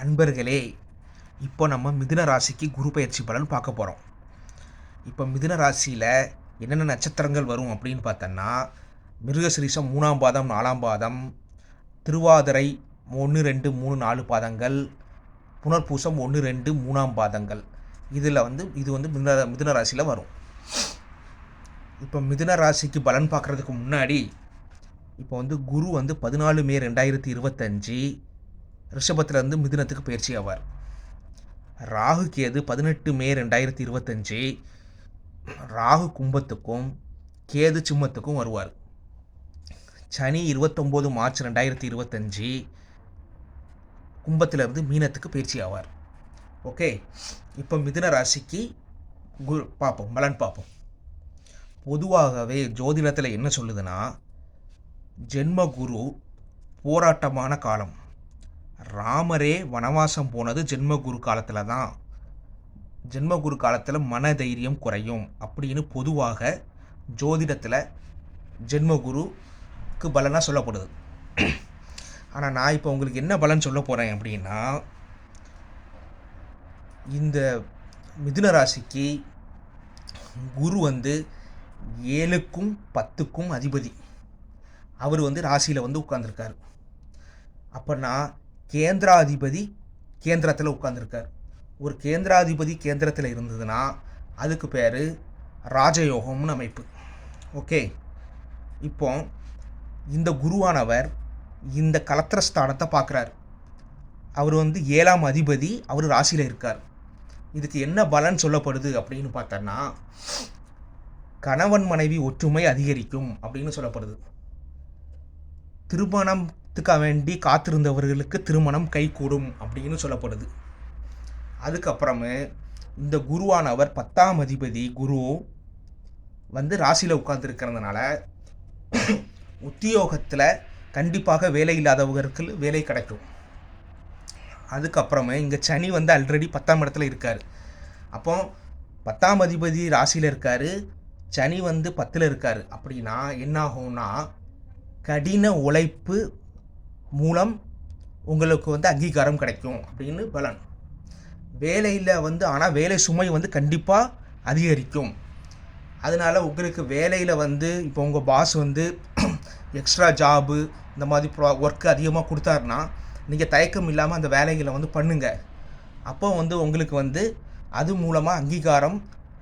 அன்பர்களே, இப்போ நம்ம மிதுன ராசிக்கு குரு பயிற்சி பலன் பார்க்க போகிறோம். இப்போ மிதுன ராசியில் என்னென்ன நட்சத்திரங்கள் வரும் அப்படின்னு பார்த்தோன்னா, மிருகசிரீஷம் 3ஆம் பாதம் 4ஆம் பாதம், திருவாதிரை 1 2 3 4 பாதங்கள், புனர்பூசம் 1 2 3ஆம் பாதங்கள். இது வந்து மிதுன ராசியில் வரும். இப்போ மிதுன ராசிக்கு பலன் பார்க்குறதுக்கு முன்னாடி இப்போ வந்து குரு வந்து 14 மே 2025 ரிஷபத்திலேருந்து மிதுனத்துக்கு பயிற்சி ஆவார். ராகு கேது 18 மே 2025 ராகு கும்பத்துக்கும் கேது சிம்மத்துக்கும் வருவார். சனி 29 மார்ச் 2025 கும்பத்திலிருந்து மீனத்துக்கு பயிற்சி ஆவார். ஓகே, இப்போ மிதுன ராசிக்கு குரு பார்ப்போம், பலன் பார்ப்போம். பொதுவாகவே ஜோதிடத்தில் என்ன சொல்லுதுன்னா, ஜென்ம குரு போராட்டமான காலம். ராமரே வனவாசம் போனது ஜென்மகுரு காலத்தில் தான். ஜென்மகுரு காலத்தில் மன தைரியம் குறையும் அப்படின்னு பொதுவாக ஜோதிடத்தில் ஜென்மகுருக்கு பலனாக சொல்லப்படுது. ஆனால் நான் இப்போ உங்களுக்கு என்ன பலன் சொல்ல போகிறேன் அப்படின்னா, இந்த மிதுன ராசிக்கு குரு வந்து 7க்கும் 10க்கும் அதிபதி. அவர் வந்து ராசியில் வந்து உட்கார்ந்துருக்கார். அப்போனா கேந்திராதிபதி கேந்திரத்தில் உட்கார்ந்துருக்கார். ஒரு கேந்திராதிபதி கேந்திரத்தில் இருந்ததுன்னா அதுக்கு பேர் ராஜயோகம்னு அமைப்பு. ஓகே, இப்போ இந்த குருவானவர் இந்த கலத்திரஸ்தானத்தை பார்க்குறார். அவர் வந்து 7ஆம் அதிபதி, அவர் ராசியில் இருக்கார். இதுக்கு என்ன பலன் சொல்லப்படுது அப்படின்னு பார்த்தோன்னா, கணவன் மனைவி ஒற்றுமை அதிகரிக்கும் அப்படின்னு சொல்லப்படுது. திருமணத்துக்காக வேண்டி காத்திருந்தவர்களுக்கு திருமணம் கைகூடும் அப்படின்னு சொல்லப்படுது. அதுக்கப்புறமே இந்த குருவானவர் 10ஆம் அதிபதி குரு வந்து ராசியில் உட்கார்ந்துருக்கிறதுனால உத்தியோகத்தில் கண்டிப்பாக வேலை இல்லாதவர்களுக்கு வேலை கிடைக்கும். அதுக்கப்புறமே இங்கே சனி வந்து ஆல்ரெடி 10ஆம் இடத்துல இருக்கார். அப்போ 10ஆம் அதிபதி ராசியில் இருக்கார், சனி வந்து 10ல் இருக்கார். அப்படின்னா என்ன ஆகும்னா, கடின உழைப்பு மூலம் உங்களுக்கு வந்து அங்கீகாரம் கிடைக்கும் அப்படின்னு பலன். வேலையில் வந்து ஆனால் வேலை சுமை வந்து கண்டிப்பாக அதிகரிக்கும். அதனால் உங்களுக்கு வேலையில் வந்து இப்போ உங்கள் பாஸ் வந்து எக்ஸ்ட்ரா ஜாபு இந்த மாதிரி ஒர்க்கு அதிகமாக கொடுத்தாருன்னா நீங்கள் தயக்கம் இல்லாமல் அந்த வேலைகளை வந்து பண்ணுங்கள். அப்போ வந்து உங்களுக்கு வந்து அது மூலமாக அங்கீகாரம்,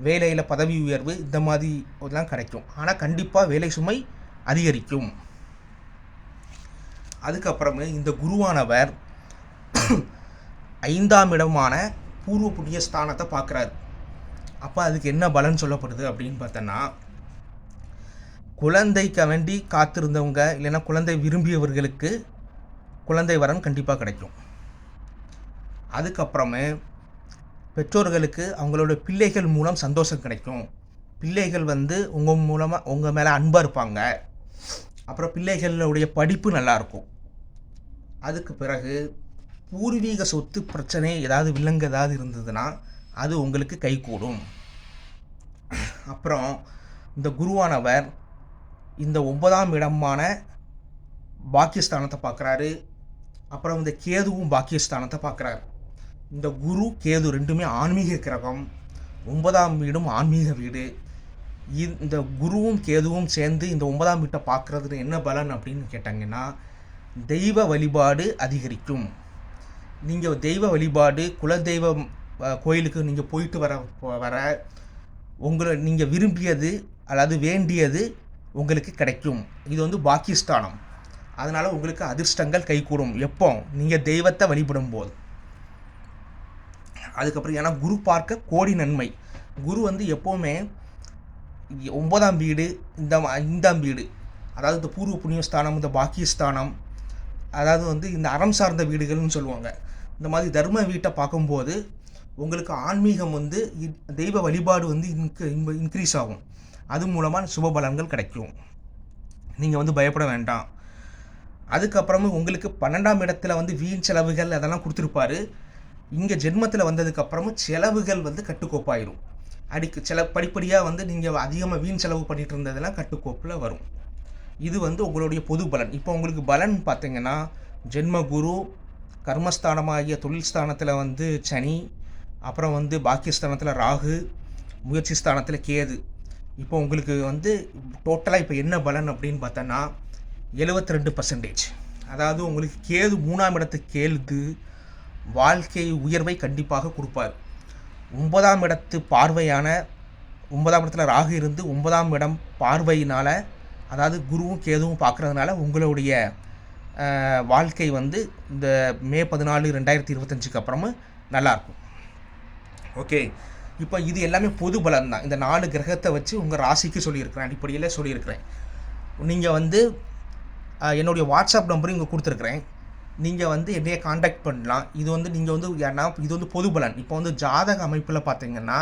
வேலையில் பதவி உயர்வு இந்த மாதிரி இதெல்லாம் கிடைக்கும். ஆனால் கண்டிப்பாக வேலை சுமை அதிகரிக்கும். அதுக்கப்புறமே இந்த குருவானவர் 5ஆம் இடமான பூர்வ புண்ணிய ஸ்தானத்தை பார்க்குறாரு. அப்போ அதுக்கு என்ன பலன் சொல்லப்படுது அப்படின்னு பார்த்தோன்னா, குழந்தைக்கு வேண்டி காத்திருந்தவங்க இல்லைன்னா குழந்தை விரும்பியவர்களுக்கு குழந்தை வரன் கண்டிப்பாக கிடைக்கும். அதுக்கப்புறமே பெற்றோர்களுக்கு அவங்களோட பிள்ளைகள் மூலம் சந்தோஷம் கிடைக்கும். பிள்ளைகள் வந்து உங்கள் மேலே அன்பாக இருப்பாங்க. அப்புறம் பிள்ளைகளுடைய படிப்பு நல்லாயிருக்கும். அதுக்கு பிறகு பூர்வீக சொத்து பிரச்சனை ஏதாவது வில்லங்க ஏதாவது இருந்ததுன்னா அது உங்களுக்கு கைகூடும். அப்புறம் இந்த குருவானவர் இந்த 9ஆம் இடமான பாக்கியஸ்தானத்தை பார்க்குறாரு. அப்புறம் இந்த கேதுவும் பாக்கியஸ்தானத்தை பார்க்குறாரு. இந்த குரு கேது ரெண்டுமே ஆன்மீக கிரகம். 9ஆம் வீடும் ஆன்மீக வீடு. இந்த குருவும் கேதுவும் சேர்ந்து இந்த 9ஆம் வீட்டை பார்க்குறதுன்னு என்ன பலன் அப்படின்னு கேட்டாங்கன்னா, தெய்வ வழிபாடு அதிகரிக்கும். நீங்கள் தெய்வ வழிபாடு, குலதெய்வம் கோயிலுக்கு நீங்கள் போயிட்டு வர உங்களை நீங்கள் விரும்பியது அல்லது வேண்டியது உங்களுக்கு கிடைக்கும். இது வந்து பாக்கியஸ்தானம். அதனால் உங்களுக்கு அதிர்ஷ்டங்கள் கைகூடும் எப்போ நீங்கள் தெய்வத்தை வழிபடும் போது. அதுக்கப்புறம் ஏன்னா குரு பார்க்க கோடி நன்மை. குரு வந்து எப்போவுமே 9ஆம் வீடு, இந்த 5ஆம் வீடு, அதாவது இந்த பூர்வ புண்ணியஸ்தானம், இந்த பாக்கியஸ்தானம், அதாவது வந்து இந்த அறம் சார்ந்த வீடுகள்னு சொல்லுவாங்க. இந்த மாதிரி தர்ம வீட்டை பார்க்கும்போது உங்களுக்கு ஆன்மீகம் வந்து தெய்வ வழிபாடு வந்து இன்க்ரீஸ் ஆகும். அது மூலமாக சுப பலன்கள் கிடைக்கும். நீங்கள் வந்து பயப்பட வேண்டாம். அதுக்கப்புறமே உங்களுக்கு 12ஆம் இடத்துல வந்து வீண் செலவுகள் அதெல்லாம் கொடுத்துருப்பாரு. இங்கே ஜென்மத்தில் வந்ததுக்கப்புறமும் செலவுகள் வந்து கட்டுக்கோப்பாயிரும். படிப்படியாக வந்து நீங்கள் அதிகமாக வீண் செலவு பண்ணிகிட்டு இருந்ததெல்லாம் கட்டுக்கோப்பில் வரும். இது வந்து உங்களுடைய பொது பலன். இப்போ உங்களுக்கு பலன் பார்த்தீங்கன்னா, ஜென்ம குரு கர்மஸ்தானமாகிய தொழில் ஸ்தானத்தில் வந்து சனி, அப்புறம் வந்து பாக்கியஸ்தானத்தில் ராகு, முயற்சி ஸ்தானத்தில் கேது. இப்போ உங்களுக்கு வந்து டோட்டலாக இப்போ என்ன பலன் அப்படின்னு பார்த்தோன்னா 72%. அதாவது உங்களுக்கு கேது 3ஆம் இடத்துக்கு கேது வாழ்க்கை உயர்வை கண்டிப்பாக கொடுப்பார். 9ஆம் இடத்து பார்வையான 9ஆம் இடத்துல ராகு இருந்து 9ஆம் இடம் பார்வையினால், அதாவது குருவும் கேதுவும் பார்க்குறதுனால உங்களுடைய வாழ்க்கை வந்து இந்த மே 14 2025க்கு அப்புறமும் நல்லாயிருக்கும். ஓகே, இப்போ இது எல்லாமே பொது பலன் தான். இந்த 4 கிரகத்தை வச்சு உங்கள் ராசிக்கு சொல்லியிருக்கிறேன், அடிப்படையில் சொல்லியிருக்கிறேன். நீங்கள் வந்து என்னுடைய வாட்ஸ்அப் நம்பரும் இங்கே கொடுத்துருக்குறேன். நீங்கள் வந்து என்னைய காண்டாக்ட் பண்ணலாம். இது வந்து நீங்கள் வந்து ஏன்னா இது வந்து பொது பலன். இப்போ வந்து ஜாதக அமைப்பில் பார்த்தீங்கன்னா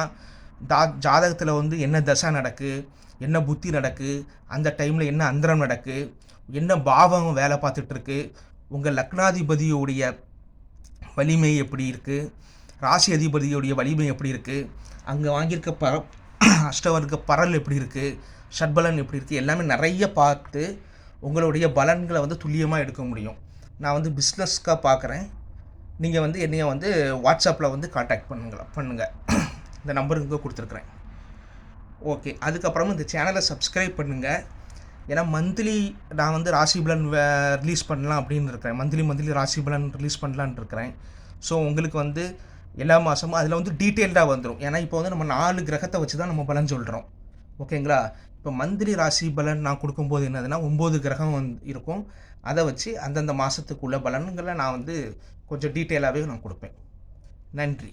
ஜாதகத்தில் வந்து என்ன தசை நடக்கு, என்ன புத்தி நடக்கு, அந்த டைமில் என்ன அந்தரம் நடக்கு, என்ன பாவம் வேலை பார்த்துட்ருக்கு, உங்கள் லக்னாதிபதியுடைய வலிமை எப்படி இருக்குது, ராசி அதிபதியுடைய வலிமை எப்படி இருக்குது, அங்கே வாங்கியிருக்க அஷ்டவர்க்க பரல் எப்படி இருக்குது, ஷட்பலன் எப்படி இருக்குது, எல்லாமே நிறைய பார்த்து உங்களுடைய பலன்களை வந்து துல்லியமாக எடுக்க முடியும். நான் வந்து பிஸ்னஸ்க்காக பார்க்குறேன். நீங்கள் வந்து என்னைய வந்து வாட்ஸ்அப்பில் வந்து காண்டாக்ட் பண்ணுங்கள். இந்த நம்பருக்கு கொடுத்துருக்குறேன். ஓகே, அதுக்கப்புறமா இந்த சேனலை சப்ஸ்கிரைப் பண்ணுங்கள். ஏன்னா மந்த்லி நான் வந்து ராசி பலன் ரிலீஸ் பண்ணலாம் அப்படின்னு இருக்கிறேன். மந்த்லி ராசி பலன் ரிலீஸ் பண்ணலான்னு இருக்கிறேன். ஸோ உங்களுக்கு வந்து எல்லா மாதமும் அதில் வந்து டீட்டெயில்டாக வந்துடும். ஏன்னா இப்போ வந்து நம்ம 4 கிரகத்தை வச்சு தான் நம்ம பலன் சொல்கிறோம். ஓகேங்களா? இப்போ மந்த்லி ராசி பலன் நான் கொடுக்கும்போது என்னதுன்னா 9 கிரகம் இருக்கும். அதை வச்சு அந்தந்த மாதத்துக்குள்ள பலன்களை நான் வந்து கொஞ்சம் டீட்டெயிலாகவே நான் கொடுப்பேன். நன்றி.